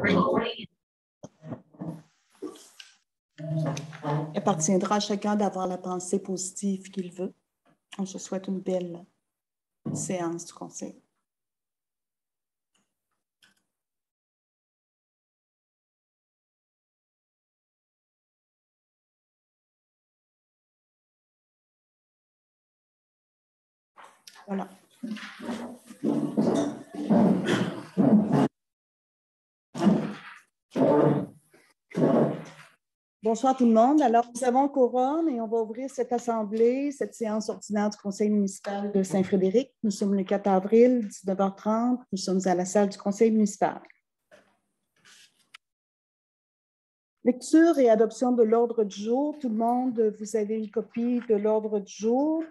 Il appartiendra à chacun d'avoir la pensée positive qu'il veut. On se souhaite une belle séance du conseil. Voilà. Bonsoir tout le monde. Alors, nous avons quorum et on va ouvrir cette assemblée, cette séance ordinaire du Conseil municipal de Saint-Frédéric. Nous sommes le 4 avril, 19h30. Nous sommes à la salle du Conseil municipal. Lecture et adoption de l'ordre du jour. Tout le monde, vous avez une copie de l'ordre du jour.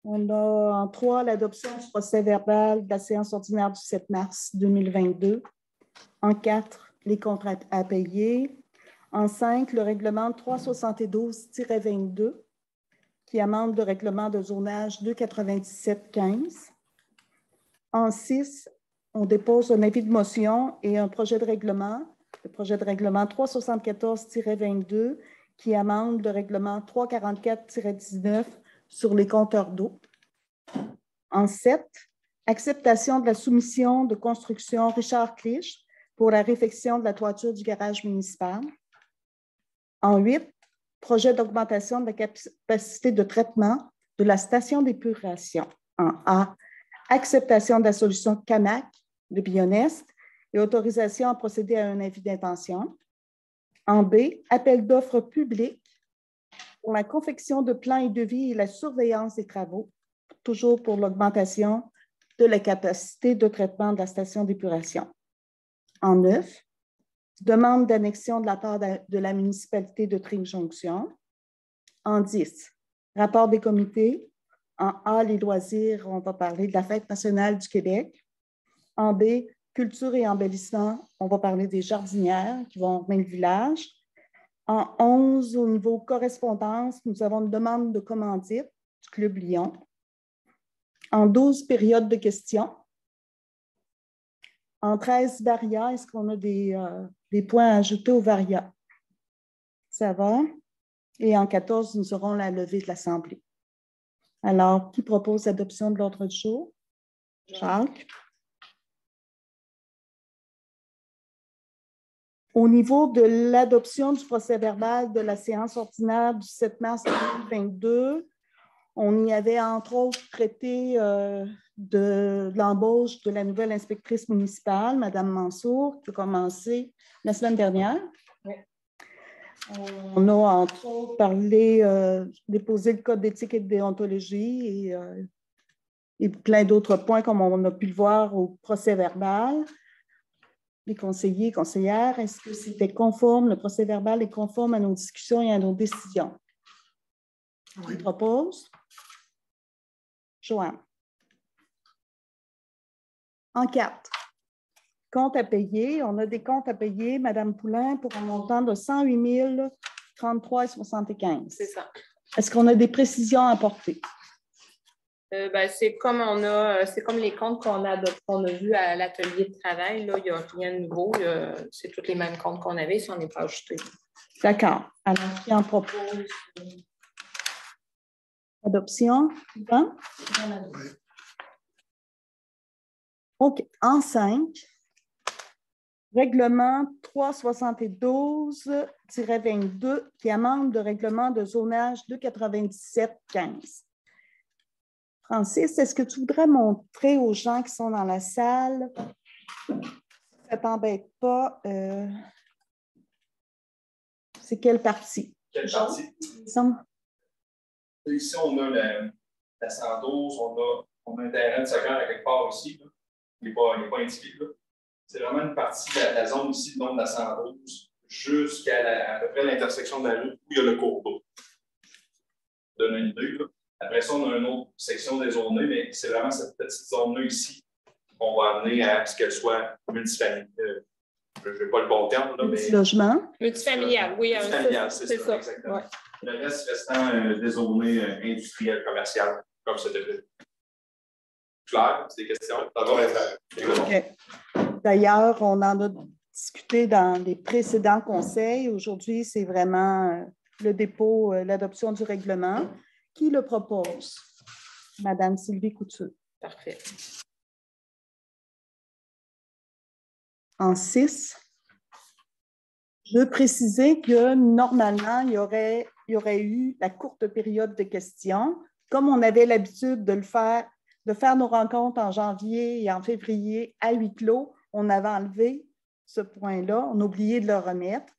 On a en 3 l'adoption du procès verbal de la séance ordinaire du 7 mars 2022. En 4, les contrats à payer. En 5, le règlement 372-22, qui amende le règlement de zonage 297-15. En 6, on dépose un avis de motion et un projet de règlement, le projet de règlement 374-22, qui amende le règlement 344-19 sur les compteurs d'eau. En 7, acceptation de la soumission de construction Richard Clich pour la réfection de la toiture du garage municipal. En 8, projet d'augmentation de la capacité de traitement de la station d'épuration. En A, acceptation de la solution CAMAC de Bionest et autorisation à procéder à un avis d'intention. En B, appel d'offres public pour la confection de plans et devis et la surveillance des travaux, toujours pour l'augmentation de la capacité de traitement de la station d'épuration. En 9, demande d'annexion de la part de la municipalité de Tring-Jonction. En 10, rapport des comités. En A, les loisirs, on va parler de la Fête nationale du Québec. En B, culture et embellissement, on va parler des jardinières qui vont orner le village. En 11, au niveau correspondance, nous avons une demande de commandite du Club Lyon. En 12, période de questions. En 13, varia, est-ce qu'on a des points à ajouter au varia? Ça va. Et en 14, nous aurons la levée de l'Assemblée. Alors, qui propose l'adoption de l'ordre du jour? Jacques. Au niveau de l'adoption du procès-verbal de la séance ordinaire du 7 mars 2022, on y avait entre autres traité de l'embauche de la nouvelle inspectrice municipale, Mme Mansour, qui a commencé la semaine dernière. Oui. On a entre autres parlé, déposé le code d'éthique et de déontologie et plein d'autres points comme on a pu le voir au procès-verbal. Les conseillers, conseillères, est-ce que c'était conforme, le procès-verbal est conforme à nos discussions et à nos décisions? Oui. Qui propose? Joanne. En 4, comptes à payer. On a des comptes à payer, Mme Poulain, pour un montant de 108 033,75. C'est ça. Est-ce qu'on a des précisions à apporter? C'est comme les comptes qu'on a vus à l'atelier de travail. Là, il n'y a rien de nouveau. C'est tous les mêmes comptes qu'on avait, si on n'est pas ajouté. D'accord. Alors, qui en propose adoption? Bon? OK. En 5, règlement 372-22 qui amende le règlement de zonage 297-15. Francis, est-ce que tu voudrais montrer aux gens qui sont dans la salle, ça ne t'embête pas, c'est quelle partie? Quelle partie? Ici, on a la 112, on a un terrain de soccer à quelque part ici. Là. Il n'est pas indiqué. C'est vraiment une partie de la zone ici, donc de la 112, jusqu'à à peu près l'intersection de la rue où il y a le cours d'eau. Donne une idée. Là. Après ça, on a une autre section des zones, mais c'est vraiment cette petite zone-là ici qu'on va amener à ce qu'elle soit multifamiliale. Je n'ai pas le bon terme. Là, mais logement. Multifamilial, oui. Multifamilial, c'est ça, exactement. Ouais. Le reste restant dézoné industriel, commercial, comme c'était prévu. clair? C'est des questions? Okay. D'ailleurs, on en a discuté dans les précédents conseils. Aujourd'hui, c'est vraiment le dépôt, l'adoption du règlement. Qui le propose? Madame Sylvie Couture. Parfait. En 6, je veux préciser que normalement, il y aurait eu la courte période de questions. Comme on avait l'habitude de faire nos rencontres en janvier et en février à huis clos, on avait enlevé ce point-là, on a oublié de le remettre.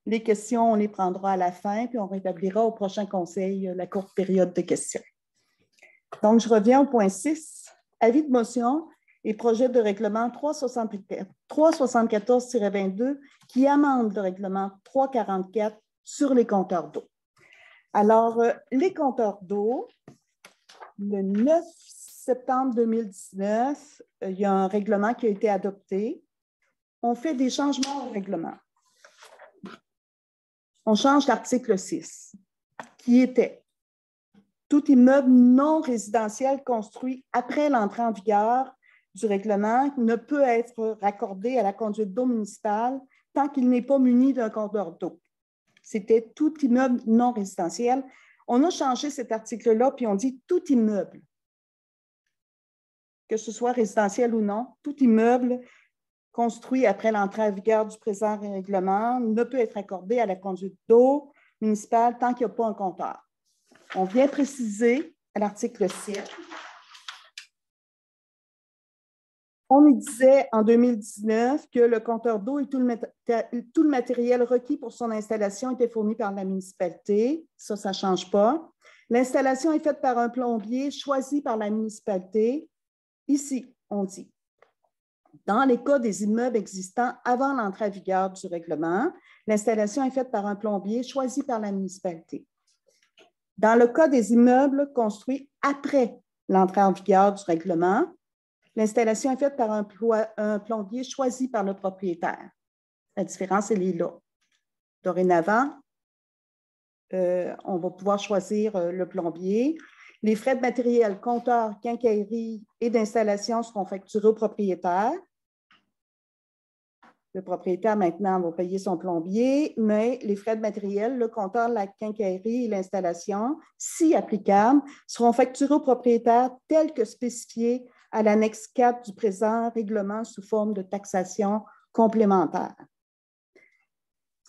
Les questions, on les prendra à la fin, puis on rétablira au prochain conseil la courte période de questions. Donc, je reviens au point 6, avis de motion et projet de règlement 374-22 qui amende le règlement 344 sur les compteurs d'eau. Alors, les compteurs d'eau, le 9 septembre 2019, il y a un règlement qui a été adopté. On fait des changements au règlement. On change l'article 6, qui était tout immeuble non résidentiel construit après l'entrée en vigueur du règlement ne peut être raccordé à la conduite d'eau municipale tant qu'il n'est pas muni d'un compteur d'eau. C'était tout immeuble non résidentiel. On a changé cet article-là, puis on dit tout immeuble, que ce soit résidentiel ou non, tout immeuble construit après l'entrée en vigueur du présent règlement ne peut être accordé à la conduite d'eau municipale tant qu'il n'y a pas un compteur. On vient préciser à l'article 7. On y disait en 2019 que le compteur d'eau et tout le matériel requis pour son installation était fourni par la municipalité. Ça ne change pas. L'installation est faite par un plombier choisi par la municipalité. Ici, on dit, dans les cas des immeubles existants avant l'entrée en vigueur du règlement, l'installation est faite par un plombier choisi par la municipalité. Dans le cas des immeubles construits après l'entrée en vigueur du règlement, l'installation est faite par un plombier choisi par le propriétaire. La différence, elle est là. Dorénavant, on va pouvoir choisir le plombier. Les frais de matériel, compteur, quincaillerie et d'installation seront facturés au propriétaire. Le propriétaire, maintenant, va payer son plombier, mais les frais de matériel, le compteur, la quincaillerie et l'installation, si applicables, seront facturés au propriétaire tels que spécifiés à l'annexe 4 du présent règlement sous forme de taxation complémentaire.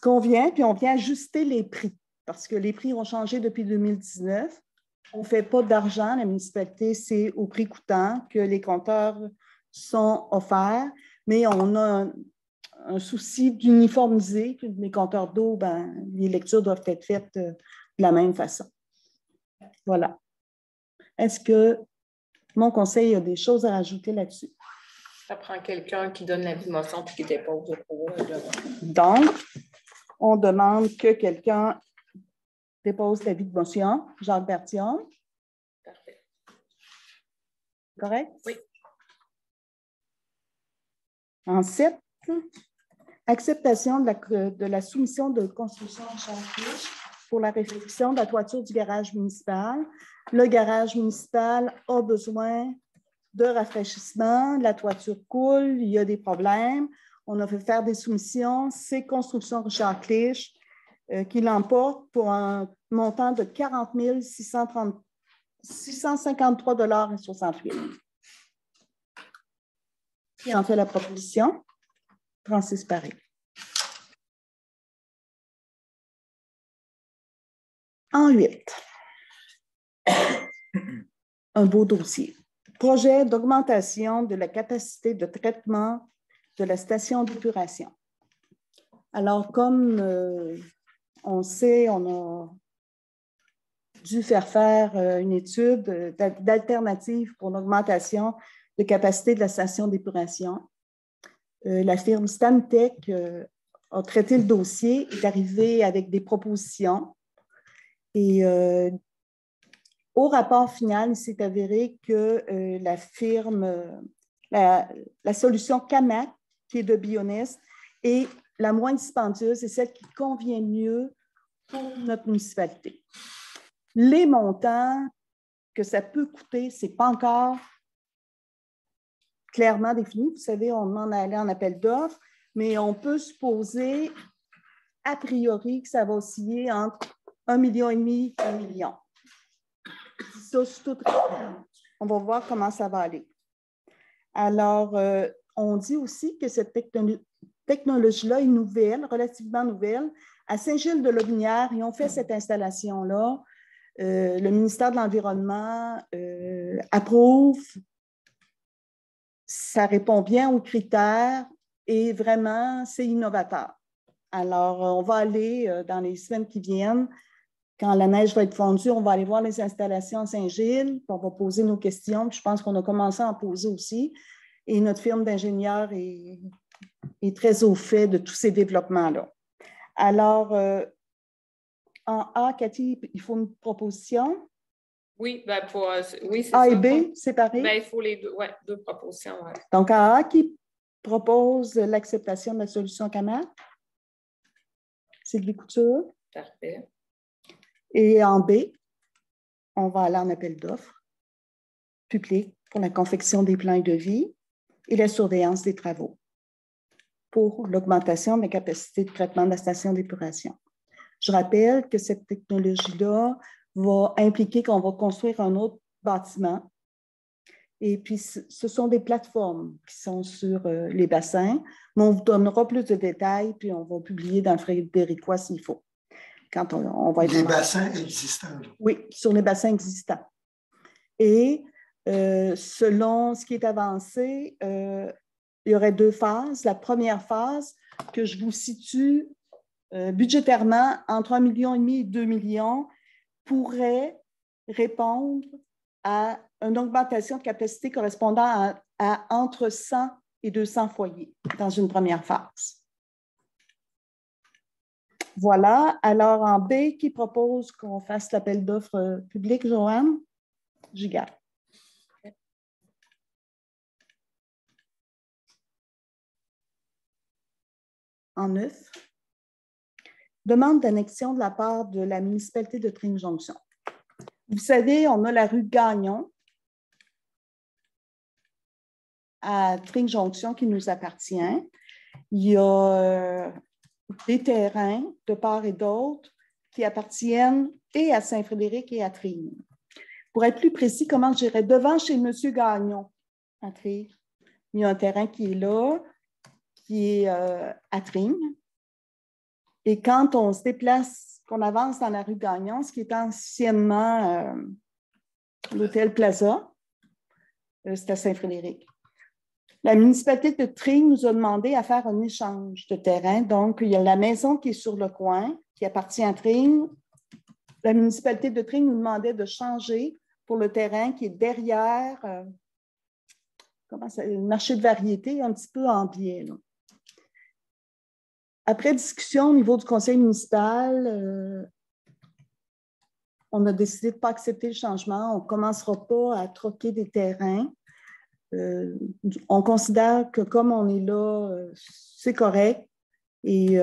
On vient ajuster les prix, parce que les prix ont changé depuis 2019. On ne fait pas d'argent, la municipalité, c'est au prix coûtant que les compteurs sont offerts, mais on a un souci d'uniformiser, que les compteurs d'eau, les lectures doivent être faites de la même façon. Voilà. Est-ce que mon conseil a des choses à rajouter là-dessus? Ça prend quelqu'un qui donne l'avis de motion et qui dépose le règlement. Donc, on demande que quelqu'un dépose l'avis de motion. Jacques Bertillon. Parfait. Correct? Oui. En 7, acceptation de la soumission de construction de chantier pour la réfection de la toiture du garage municipal. Le garage municipal a besoin de rafraîchissement, la toiture coule, il y a des problèmes. On a fait faire des soumissions. C'est Construction Richard Clich qui l'emporte pour un montant de 40 653,68 $. Qui en fait la proposition? Francis Paré. En 8, un beau dossier. Projet d'augmentation de la capacité de traitement de la station d'épuration. Alors, comme on sait, on a dû faire une étude d'alternative pour l'augmentation de capacité de la station d'épuration. La firme Stantec a traité le dossier, est arrivée avec des propositions. Et au rapport final, il s'est avéré que la firme, la solution CAMAC, qui est de Bionest, est la moins dispendieuse et celle qui convient mieux pour notre municipalité. Les montants que ça peut coûter, ce n'est pas encore clairement défini. Vous savez, on demande à aller en appel d'offres, mais on peut supposer a priori que ça va osciller entre 1,5 million et 1 million. Ça, c'est tout. On va voir comment ça va aller. Alors, on dit aussi que cette technologie-là est nouvelle, relativement nouvelle. À Saint-Gilles-de-Lotbinière, ils ont fait cette installation-là. Le ministère de l'Environnement approuve. Ça répond bien aux critères et vraiment, c'est innovateur. Alors, on va aller dans les semaines qui viennent. Quand la neige va être fondue, on va aller voir les installations à Saint-Gilles, on va poser nos questions. Puis je pense qu'on a commencé à en poser aussi. Et notre firme d'ingénieurs est très au fait de tous ces développements-là. Alors, en A, Cathy, il faut une proposition. Oui, ben oui, c'est A ça. et B, séparés. Ben, il faut les deux, ouais, deux propositions. Ouais. Donc, en A, qui propose l'acceptation de la solution CAMAT? Sylvie Couture. Parfait. Et en B, on va aller en appel d'offres public pour la confection des plans de vie et la surveillance des travaux pour l'augmentation des capacités de traitement de la station d'épuration. Je rappelle que cette technologie-là va impliquer qu'on va construire un autre bâtiment. Et puis, ce sont des plateformes qui sont sur les bassins, mais on vous donnera plus de détails, puis on va publier dans le Frédéricois s'il faut. Quand on va être les bassins existants. Oui, sur les bassins existants. Et selon ce qui est avancé, il y aurait deux phases. La première phase, que je vous situe budgétairement entre 1,5 million et 2 millions, pourrait répondre à une augmentation de capacité correspondant à entre 100 et 200 foyers dans une première phase. Voilà. Alors, en B, qui propose qu'on fasse l'appel d'offres public, Joanne? J'y garde. En 9, demande d'annexion de la part de la municipalité de Tring-Jonction. Vous savez, on a la rue Gagnon à Tring-Jonction qui nous appartient. Il y a des terrains de part et d'autre qui appartiennent et à Saint-Frédéric et à Tring. Pour être plus précis, comment je dirais, devant chez M. Gagnon, à Tring, il y a un terrain qui est là, qui est à Tring. Et quand on se déplace, qu'on avance dans la rue Gagnon, ce qui est anciennement l'hôtel Plaza, c'est à Saint-Frédéric. La municipalité de Tring nous a demandé à faire un échange de terrain. Donc, il y a la maison qui est sur le coin, qui appartient à Tring. La municipalité de Tring nous demandait de changer pour le terrain qui est derrière le marché de variété, un petit peu en biais. Là. Après discussion au niveau du conseil municipal, on a décidé de ne pas accepter le changement. On ne commencera pas à troquer des terrains. On considère que comme on est là, c'est correct. Et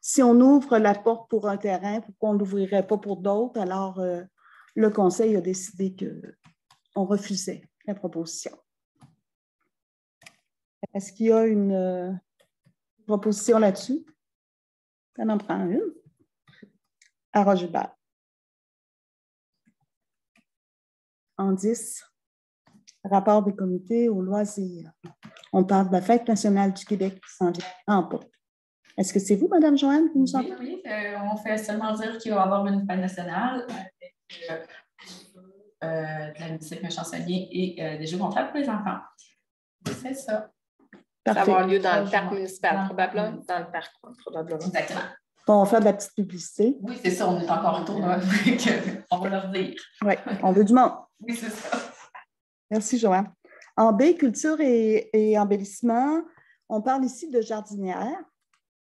si on ouvre la porte pour un terrain, pourquoi on ne l'ouvrirait pas pour d'autres? Alors, le conseil a décidé qu'on refusait la proposition. Est-ce qu'il y a une proposition là-dessus? Ça en prend une. À Roger-Bert. En 10, rapport des comités aux loisirs. On parle de la Fête nationale du Québec qui s'en vient en pas. Est-ce que c'est vous, Mme Joanne, qui nous en parle? Oui, on fait seulement dire qu'il va y avoir une fête nationale avec de la musique, un chansonnier et des jeux gonflables pour les enfants. C'est ça. Parfait. Ça va avoir lieu dans le parc municipal, probablement. Dans le parc, probablement. Exactement. On va faire de la petite publicité. Oui, c'est ça, on est encore autour, on va leur dire. Oui, on veut du monde. Oui, c'est ça. Merci, Joanne. En B, culture et embellissement, on parle ici de jardinière.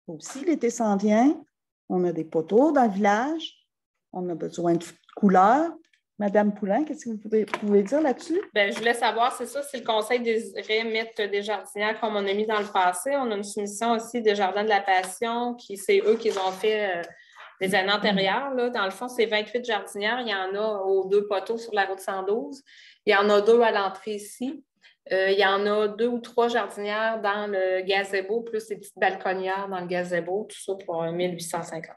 Aussi, l'été s'en vient. On a des poteaux dans le village. On a besoin de couleurs. Madame Poulin, qu'est-ce que vous pouvez dire là-dessus? Bien, je voulais savoir, c'est ça, si le conseil désirait mettre des jardinières comme on a mis dans le passé. On a une soumission aussi des Jardins de la Passion, c'est eux qui ont fait les années antérieures. Là. Dans le fond, c'est 28 jardinières. Il y en a aux 2 poteaux sur la route 112. Il y en a 2 à l'entrée ici. Il y en a 2 ou 3 jardinières dans le gazebo, plus des petites balconnières dans le gazebo, tout ça pour 1850.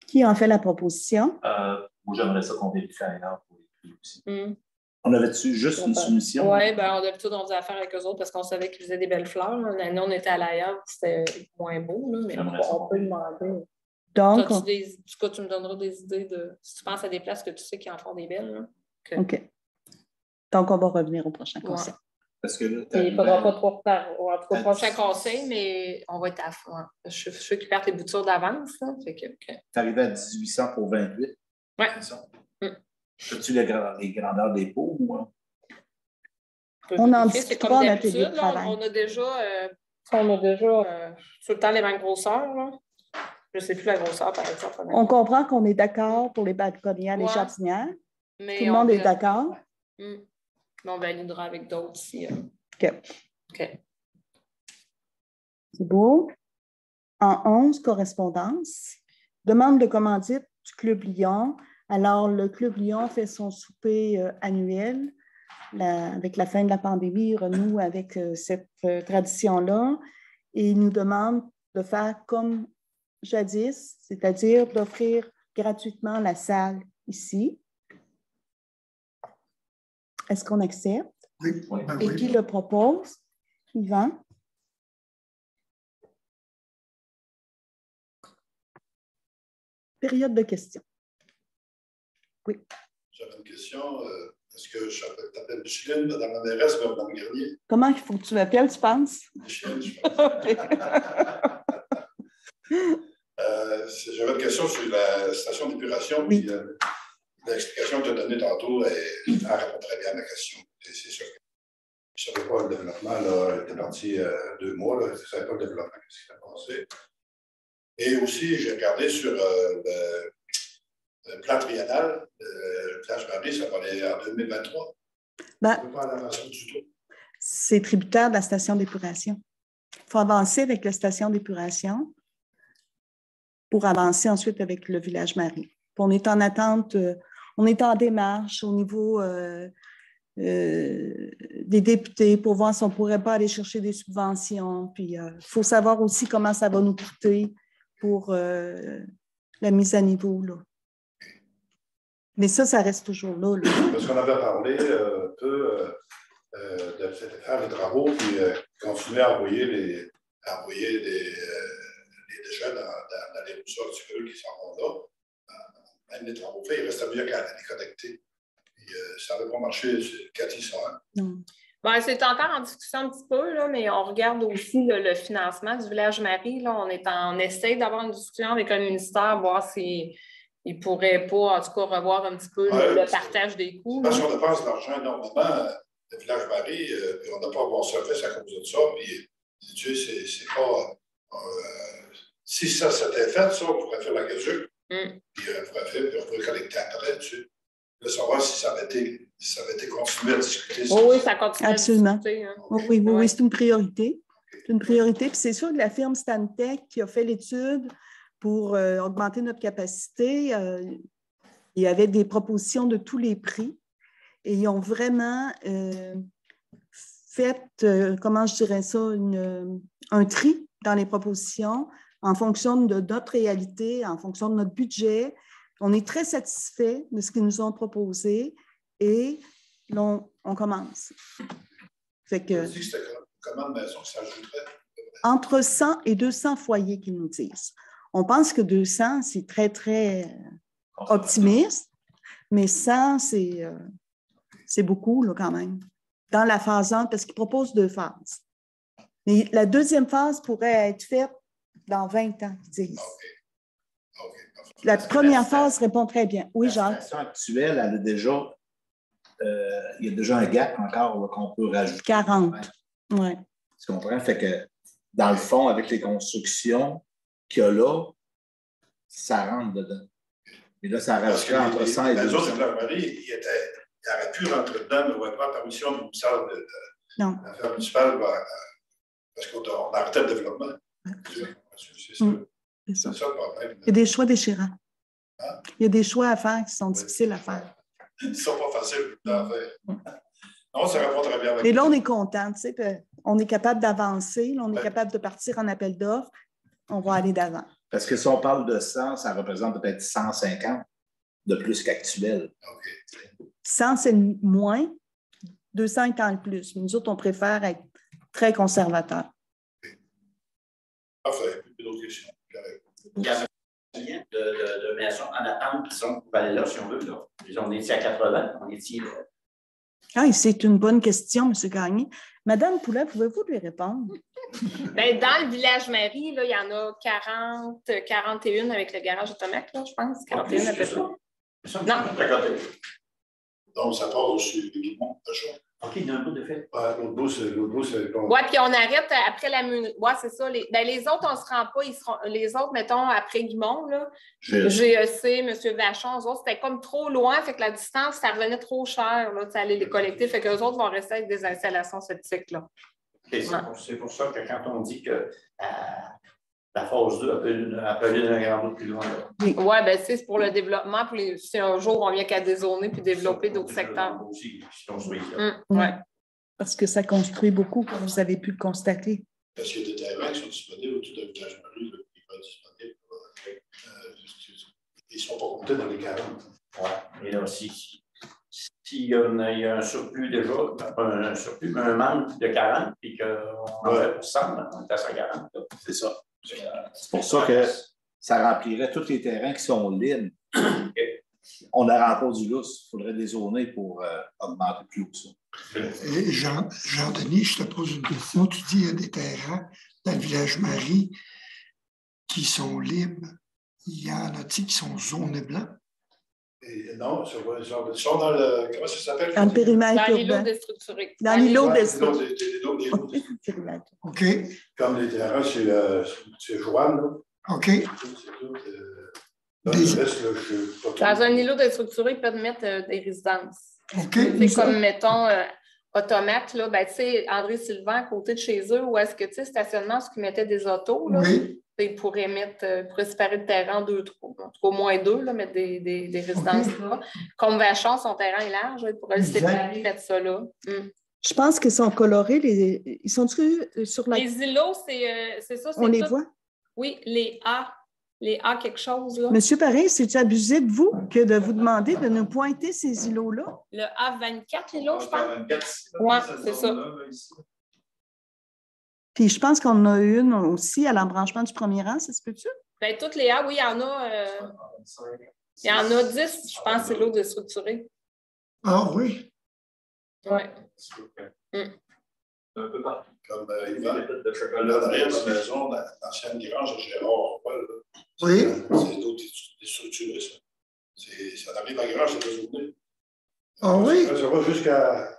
Qui en fait la proposition? Moi, j'aimerais ça qu'on vérifie ailleurs pour les prix aussi. On avait-tu juste une soumission? Oui, d'habitude, on faisait affaire avec eux autres parce qu'on savait qu'ils faisaient des belles fleurs. L'année, on était à l'ailleurs, c'était moins beau, là, mais on peut demander. Donc, tu me donneras des idées de. Si tu penses à des places que tu sais qui en font des belles. Là, OK. Donc, on va revenir au prochain conseil. Parce que là, il ne faudra pas trop retard. En tout cas, au prochain conseil, mais on va être à fond. Je suis qui perd tes boutures d'avance. Tu arrivé à 1800 pour 28. Oui. C'est ça. As-tu les grandeurs des pots ou? On en discutera en atelier de travail. On a déjà tout le temps les mêmes grosseurs. Là. Je ne sais plus la grosseur, par exemple. On comprend qu'on est d'accord pour les balconnières, les jardinières. Tout le monde est d'accord? On validera avec d'autres si. OK. C'est beau. En 11, correspondance. Demande de commandite du Club Lyon. Alors, le Club Lyon fait son souper annuel. Avec la fin de la pandémie, il renoue avec cette tradition-là. Et il nous demande de faire comme jadis, c'est-à-dire d'offrir gratuitement la salle ici. Est-ce qu'on accepte? Oui. Et qui le propose? Yvan? Période de questions. Oui. J'avais une question. Est-ce que je t'appelle Micheline, Mme la mairesse ou Mme Garnier? Comment il faut que tu m'appelles, tu penses? Micheline, je pense. J'avais une question sur la station d'épuration. Oui. L'explication que tu as donnée tantôt, elle répond très bien à ma question. C'est sûr que je ne savais pas le développement. Elle était partie 2 mois. Là, je ne savais pas le développement, qu'est-ce qui s'est passé. Et aussi, j'ai regardé sur le plan triennal, le plan Marie, ça va aller en 2023. C'est tributaire de la station d'épuration. Il faut avancer avec la station d'épuration pour avancer ensuite avec le village Marie. On est en attente, on est en démarche au niveau des députés pour voir si on ne pourrait pas aller chercher des subventions. Puis, il faut savoir aussi comment ça va nous coûter pour la mise à niveau. Là. Mais ça reste toujours là. Parce qu'on avait parlé un peu de faire des travaux puis continuer à envoyer des déchets dans les boussoles qui s'en vont là. Même les travaux faits, il reste mieux qu'à les connecter. Puis, ça n'avait pas marché, Cathy, ça. Non. Bon, c'est encore en discussion un petit peu, là, mais on regarde aussi le financement du village Marie. Là, on essaie d'avoir une discussion avec le ministère, voir s'il ne pourrait pas, en tout cas, revoir un petit peu le partage des coûts. Parce qu'on dépense de l'argent énormément, le village Marie, puis on n'a pas à voir ça fait à cause de ça. Puis, tu sais, c'est pas. Si ça s'était fait, ça, on pourrait faire la gageure. Puis on pourrait collecter après dessus. Là, savoir si ça avait été continué à discuter. Oui, ça continue absolument. À discuter. Hein. Oui, c'est une priorité. C'est une priorité. Puis c'est sûr que la firme Stantec qui a fait l'étude pour augmenter notre capacité, il y avait des propositions de tous les prix et ils ont vraiment fait, comment je dirais ça, un tri dans les propositions en fonction de notre réalité, en fonction de notre budget. On est très satisfait de ce qu'ils nous ont proposé et là, on commence. Fait que, comment de maison ça ajouterait? Entre 100 et 200 foyers qu'ils nous disent. On pense que 200, c'est très, très optimiste, mais 100, c'est beaucoup là, quand même. Dans la phase 1, parce qu'ils proposent 2 phases. Mais la deuxième phase pourrait être faite dans 20 ans, ils disent. La première phase répond très bien. Oui, Jean. La situation actuelle, elle a déjà, il y a déjà un gap encore qu'on peut rajouter. 40. Oui. Tu comprends? Fait que, dans le fond, avec les constructions qu'il y a là, ça rentre dedans. Et là, ça rajouterait entre 100 et 200. Les autres, il aurait pu rentrer dedans, mais on n'avait pas la permission municipale de l'affaire municipale parce qu'on a arrêté le développement. C'est ça. C'est ça le problème. Il y a des choix déchirants. Hein? Il y a des choix à faire qui sont difficiles à faire. Ils ne sont pas faciles à faire. Non, ça répond très bien. Et là, on est content, tu sais, on est capable d'avancer, là, on est capable de partir en appel d'offres, on va aller d'avant. Parce que si on parle de 100, ça représente peut-être 150 de plus qu'actuel. OK. 100, c'est moins, 200 étant le plus. Nous autres, on préfère être très conservateurs. Parfait. Plus d'autres questions. Il y a un lien de domination en attente qui sont pour aller là, si on veut. Là. On est ici à 80, on est ici. Ah, c'est une bonne question, M. Gagné. Madame Poulet, pouvez-vous lui répondre? Bien, dans le village Marie, là, il y en a 40, 41 avec le garage automate, là, je pense. 41 à peu près. Non. Donc, ça part au-dessus du Guimont, de chaud. OK, il y a un bout de fait. L'autre bout, c'est comme... Oui, puis on arrête après la muni. Oui, c'est ça. Les autres, on ne se rend pas. Les autres, mettons, après Guimont, là, GEC, M. Vachon, eux autres, c'était comme trop loin, fait que la distance, ça revenait trop cher, là, aller les collecter. Fait qu'eux autres vont rester avec des installations septiques, là. Okay, c'est pour ça que quand on dit que la phase 2 peut aller d'un grand bout plus loin. Oui, bien, c'est pour le développement. Si un jour, on vient qu'à dézoner puis développer d'autres secteurs. Aussi, si on se ouais. Parce que ça construit beaucoup, comme vous avez pu le constater. Parce qu'il y a des terrains qui sont disponibles autour de village Marie, qui vont être disponibles. Ils ne sont pas comptés dans les 40. Oui, et là aussi, s'il y a un surplus déjà, un manque de 40, puis qu'on en fait pour 100, on est à 140. C'est ça. C'est pour ça que ça remplirait tous les terrains qui sont libres. Okay. On a encore du lousse. Il faudrait dézoner pour augmenter plus haut ça. Et Jean-Denis, je te pose une question. Tu dis qu'il y a des terrains dans le village Marie qui sont libres. Il y en a-t-il qui sont zonés blancs? Et non, ils sont dans le... Comment ça s'appelle? Dans le périmètre urbain. Dans l'îlot déstructuré. Dans l'îlot déstructuré. OK. Comme les terrains, c'est Joanne, là. OK. C'est tout. Dans le reste, là, je ne sais pas. Dans un îlot déstructuré, ils peuvent mettre des résidences. OK. C'est comme, mettons, automate, là, ben, tu sais, André Sylvain, à côté de chez eux, où est-ce que, tu sais, stationnement, ce qu'ils mettaient des autos, là, oui. Ils pourraient séparer le terrain en 2, 3, en tout cas au moins 2, là, mettre des résidences là. Comme Vachon, son terrain est large, ils pourraient le séparer, mettre ça là. Je pense qu'ils sont colorés. Ils sont sur la... Les îlots, c'est ça. On les voit? Oui, les A. Les A quelque chose, là. Monsieur Paré, c'est-tu abusé de vous que de vous demander de nous pointer ces îlots-là? Le A24 îlot, je pense. Oui, c'est ça. Puis je pense qu'on a une aussi à l'embranchement du premier rang, ça se peut-tu? Bien, toutes les A, oui, il y en a. Il y en a 10, je pense, îlots déstructurés. Ah oui? Oui. Un peu partout. Comme Yvan, de chocolat derrière la maison, dans l'ancienne grange de Gérard. Oui. C'est d'autres déstructurés, ça. Ça arrive à la grange, c'est dézoné. Ah oui? Ça va jusqu'à...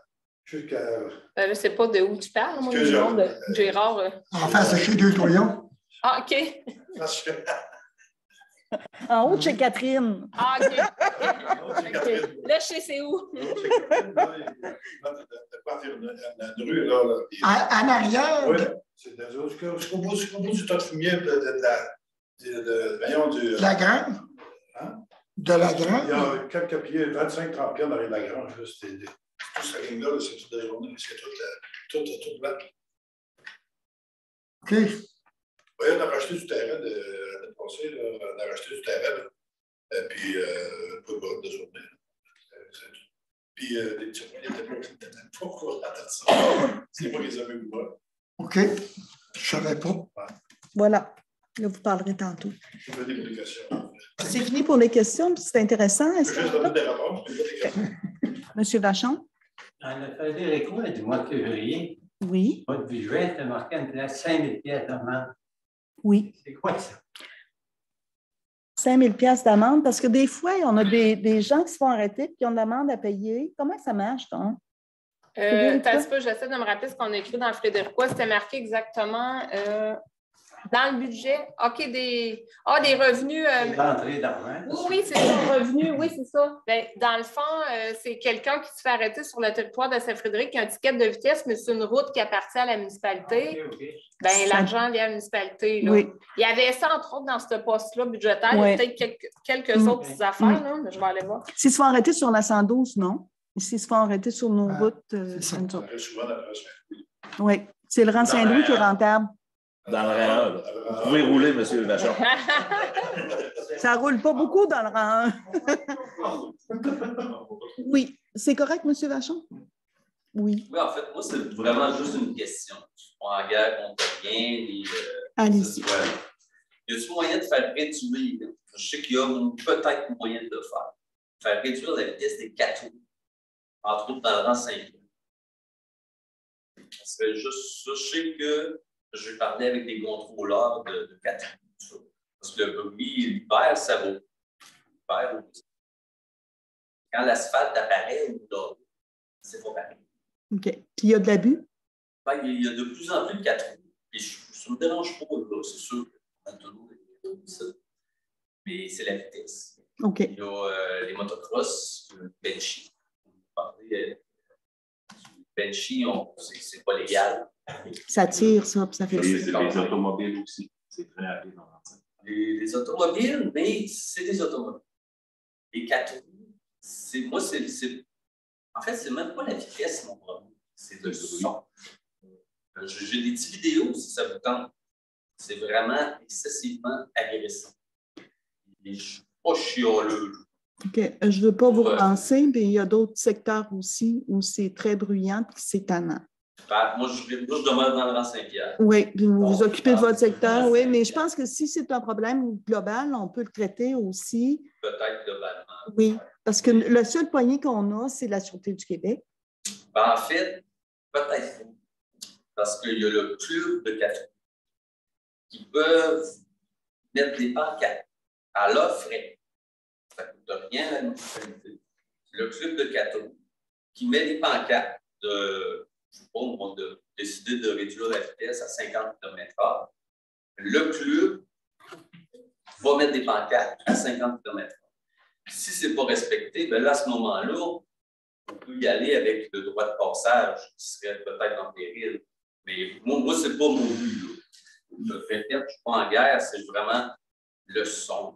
Ben, je ne sais pas de où tu parles, moi, le nom de Gérard. En face de chez Deux Toyons. Ah, OK. En haut de chez Catherine. Ah, OK. Là, je sais c'est où. En arrière? Oui, c'est jusqu'au bout du tas de fumier de la grange? Hein? De la grange? Il y a quelques pieds, 25-30 pieds dans la grange. C'était toute cette ligne-là, c'est toute la journée, c'est toute blanc. OK. Oui, on a racheté du terrain l'année passée, on a racheté du terrain, puis pas de journée. Puis les petits moyens étaient pas au courant de ça. C'est moi qui les avais ouverts. OK. Je ne savais pas. Voilà. Là, vous parlerez tantôt. Je fais des publications. C'est fini pour les questions, c'est intéressant. Je vais juste donner des réponses, mais pas des questions. Monsieur Vachon? Dans le Fédérico du mois de février, oui. Mois de juin, tu as marqué une place 5 000 pièces d'amende. Oui. C'est quoi ça? 5 000 pièces d'amende, parce que des fois, on a des gens qui se font arrêter et qui ont de l'amende à payer. Comment ça marche, donc? J'essaie de me rappeler ce qu'on a écrit dans le Frédéricois. C'était marqué exactement dans le budget. OK, des revenus. L'entrée d'argent. Oui, c'est ça, revenus, oui, c'est ça. Bien, dans le fond, c'est quelqu'un qui se fait arrêter sur le territoire de Saint-Frédéric qui a un ticket de vitesse, mais c'est une route qui appartient à la municipalité. Okay. Bien, l'argent vient à la municipalité. Là. Oui. Il y avait ça, entre autres, dans ce poste-là budgétaire. Oui. Il y a peut-être quelques autres petites affaires, là, mais je vais aller voir. S'ils se font arrêter sur la 112, non? S'ils se font arrêter sur nos routes, ça. nous autres. Ça arrive souvent après Saint-Louis. Oui, c'est le rang Saint-Louis qui est rentable. Dans le rang 1, là. Vous pouvez rouler, M. Vachon. Ça ne roule pas beaucoup dans le rang 1. Oui, c'est correct, M. Vachon? Oui. Oui, en fait, moi, c'est vraiment juste une question. Je suis pas en guerre contre rien. Allez-y. Y a-t-il moyen de faire réduire? Je sais qu'il y a peut-être moyen de le faire. Faire réduire la vitesse des 4 roues, entre autres dans le rang 5. Parce que juste ça, je sais que je vais parler avec des contrôleurs de 4 roues. Parce que le bruit, l'hiver, ça va. L'hiver, quand l'asphalte apparaît ou là, c'est pas pareil. OK. Puis il y a de l'abus? Ben, il y a de plus en plus de 4 roues. Puis ça ne me dérange pas, là, c'est sûr. Mais c'est la vitesse. OK. Il y a les motocross, le Benchy. Benchy, c'est pas légal. Ça tire, ça, puis ça fait Les automobiles aussi. C'est très rapide en entier. Les automobiles, mais c'est des automobiles. Les 4 roues, moi, en fait, c'est même pas la vitesse, mon problème. C'est le son. J'ai des petites vidéos, si ça vous tente. C'est vraiment excessivement agressant. Et je ne suis pas chialeux. OK. Je ne veux pas vous relancer, mais il y a d'autres secteurs aussi où c'est très bruyant et c'est tannant. Moi, je demeure dans le rang Saint-Pierre. Oui, puis vous vous occupez de votre secteur, oui, mais je pense que si c'est un problème global, on peut le traiter aussi. Peut-être globalement. Oui, parce que le seul poignet qu'on a, c'est la Sûreté du Québec. Ben, en fait, peut-être pas. Parce qu'il y a le club de 4 roues qui peuvent mettre des pancartes à leurs frais. Ça ne coûte rien à la municipalité. Le club de 4 roues qui met des pancartes de, je ne sais pas, on va décider de réduire la vitesse à 50 km/h. Le club va mettre des pancartes à 50 km/h. Si ce n'est pas respecté, bien là, à ce moment-là, on peut y aller avec le droit de passage qui serait peut-être en péril. Mais moi ce n'est pas mon but. Je ne suis pas en guerre, c'est vraiment le son.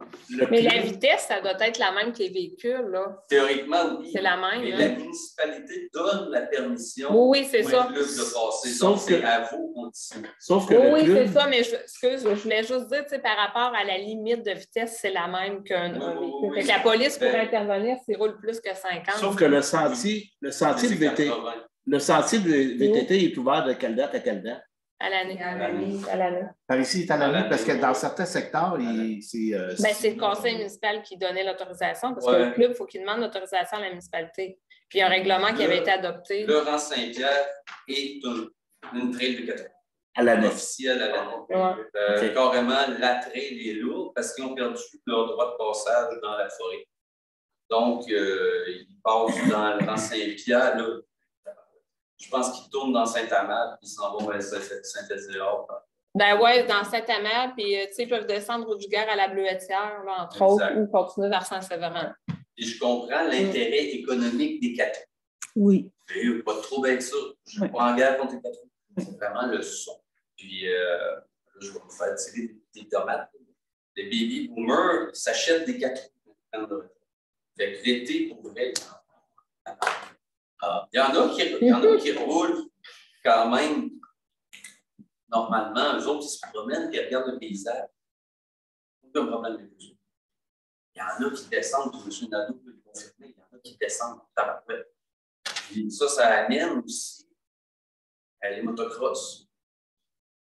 Mais la vitesse, ça doit être la même que les véhicules, là. Théoriquement, oui. C'est la même. Mais la municipalité donne la permission oui, c'est ça. club de passer. Donc, c'est à vos conditions. Sauf que oui, club... c'est ça, mais je voulais juste dire, par rapport à la limite de vitesse, c'est la même qu'un véhicule. Fait que la police pourrait intervenir s'il roule plus que 50. Sauf que le sentier de VTT, est ouvert de quelle date à quelle date? À l'année. Par ici, il est à l'année parce que dans certains secteurs, c'est le conseil municipal qui donnait l'autorisation parce que le club, il faut qu'il demande l'autorisation à la municipalité. Puis il y a un règlement qui avait été adopté. Le rang Saint-Pierre est une trail de 4 roues. À l'année. Officielle à l'année. Carrément, la trail est lourde parce qu'ils ont perdu leur droit de passage dans la forêt. Donc, ils passent dans le rang Saint-Pierre. Là, je pense qu'ils tournent dans Saint-Amand, puis ils s'en vont vers Saint-Ézéard. Ben oui, dans Saint-Amand, puis ils peuvent descendre au Duguerre à la Bleuetière, là, entre autres, ou continuer vers Saint-Séverin. Et je comprends l'intérêt économique des 4 roues. Oui. Et pas de trouble avec ça. Je ne suis pas en guerre contre les 4 roues. C'est vraiment le son. Puis, je vais vous faire tirer des tomates. Les baby boomers s'achètent des 4 roues. Fait que l'été, pour vrai, il y en a qui roulent quand même normalement. Eux autres, ils se promènent et regardent le paysage. Aucun problème avec eux. Il y en a qui descendent, M. Nadeau peut le confirmer, il y en a qui descendent et ça amène aussi les motocross.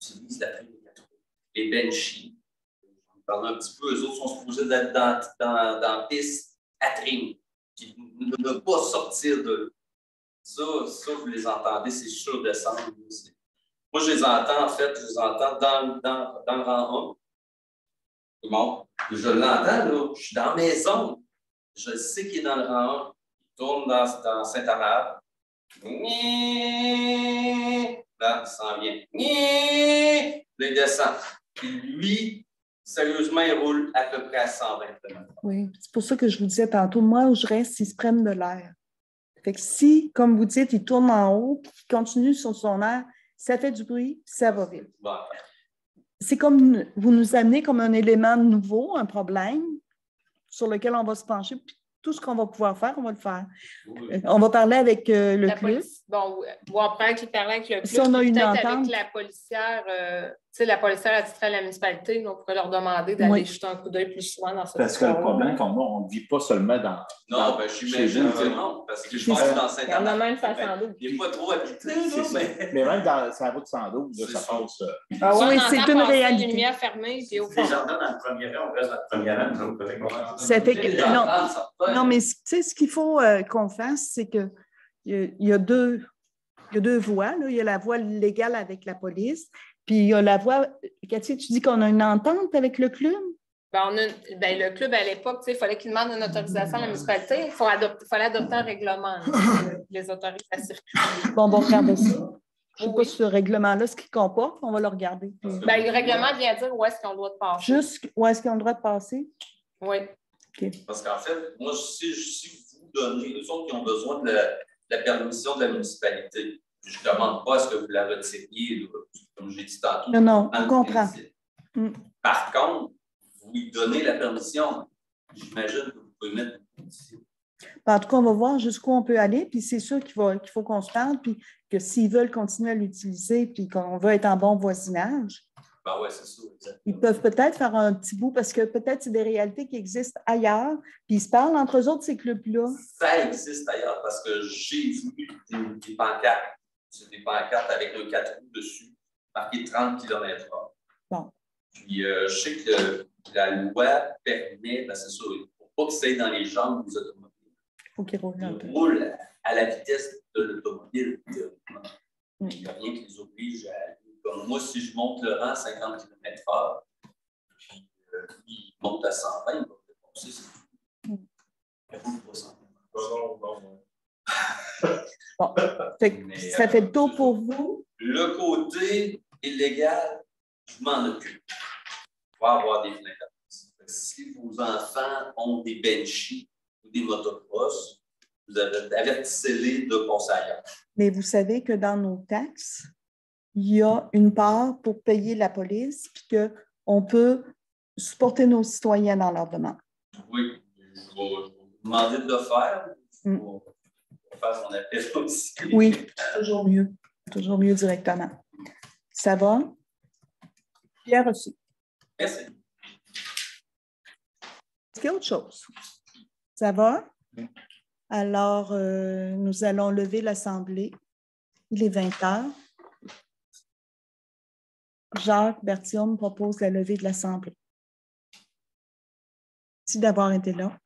Ils utilisent la trail des 4 roues. Les Benchy, on parle un petit peu, eux autres sont supposés être dans la piste à trim, qui ne pas sortir de ça, vous les entendez, c'est sûr descendre. Moi, je les entends, en fait, dans le rang 1. Bon, je l'entends, là, je suis dans mes zones. Je sais qu'il est dans le rang 1. Il tourne dans Saint-Amand. Là, il s'en vient. Là, il descend. Puis lui, sérieusement, il roule à peu près à 120 km. Oui, c'est pour ça que je vous disais tantôt, moi, où je reste, ils se prennent de l'air. Fait que si, comme vous dites, il tourne en haut, puis qu'il continue sur son air, ça fait du bruit, ça va vite. Bon. C'est comme vous nous amenez comme un élément nouveau, un problème sur lequel on va se pencher, puis tout ce qu'on va pouvoir faire, on va le faire. On va parler avec le club. Bon, après qu'il parle avec le club, si on a une peut-être entente, avec la policière, tu sais, la policière attitrée à la municipalité, on pourrait leur demander d'aller jeter un coup d'œil plus souvent dans cette Parce que le problème qu'on a, on ne vit pas seulement dans. Non, ben j'imagine que non, parce que je pense que dans Saint-Anne, il y en a même ça 112. Il n'est pas trop habité, là, mais même dans sa route 112, là, ça passe. Oui, c'est une réalité. Les lumières fermées, puis au fond. Les jardins dans le premier rang, on reste dans le premier rang. Ça fait que, non, mais tu sais, ce qu'il faut qu'on fasse, c'est qu'il y a deux voies. Là. Il y a la voie légale avec la police, puis il y a la voie. Cathy, tu dis qu'on a une entente avec le club? Le club, à l'époque, il fallait qu'il demande une autorisation à la municipalité. Il fallait adopter un règlement les autorise à circuler. Bon, regarde ça. Je ne sais pas si ce règlement-là, ce qu'il comporte, on va le regarder. Le règlement vient dire où est-ce qu'on doit passer. Juste où est-ce qu'on a le droit de passer? Oui. Okay. Parce qu'en fait, moi, si vous donnez, les autres qui ont besoin de la permission de la municipalité, je ne demande pas à ce que vous la retiriez, comme j'ai dit tantôt. Non, on comprend. Par contre, vous lui donnez la permission. J'imagine que vous pouvez mettre une condition. En tout cas, on va voir jusqu'où on peut aller, puis c'est sûr qu'il faut qu'on se parle, puis que s'ils veulent continuer à l'utiliser, puis qu'on veut être en bon voisinage, ben ouais, c'est ça, exactement. Ils peuvent peut-être faire un petit bout, parce que peut-être c'est des réalités qui existent ailleurs, puis ils se parlent entre eux autres, ces clubs-là. Ça existe ailleurs, parce que j'ai vu des pancartes. C'est des pancartes avec un 4 roues dessus, marqué 30 km/h. Bon. Puis je sais que la loi permet, c'est sûr, il ne faut pas que ça aille dans les jambes des automobiles. Il faut qu'ils roulent un peu. Ils roulent à la vitesse de l'automobile. Il n'y a rien qui les oblige à aller. Comme moi, si je monte le rang à 50 km/h, puis il monte à 120, il va peut-être passer, c'est tout. Il n'y a pas 120. Bon, ça fait le tour pour vous. Le côté illégal, je m'en occupe. Il va avoir des flingues. Si vos enfants ont des benchies ou des motocross, vous avertissez-les de passer ailleurs. Mais vous savez que dans nos taxes, il y a une part pour payer la police, puis qu'on peut supporter nos citoyens dans leur demande. Oui, je vais vous demander de le faire. Faire son appel aussi. Oui, toujours mieux. Toujours mieux directement. Ça va? Bien reçu. Merci. Est-ce qu'il y a autre chose? Ça va? Alors, nous allons lever l'Assemblée. Il est 20h. Jacques Berthiaume propose la levée de l'Assemblée. Merci d'avoir été là.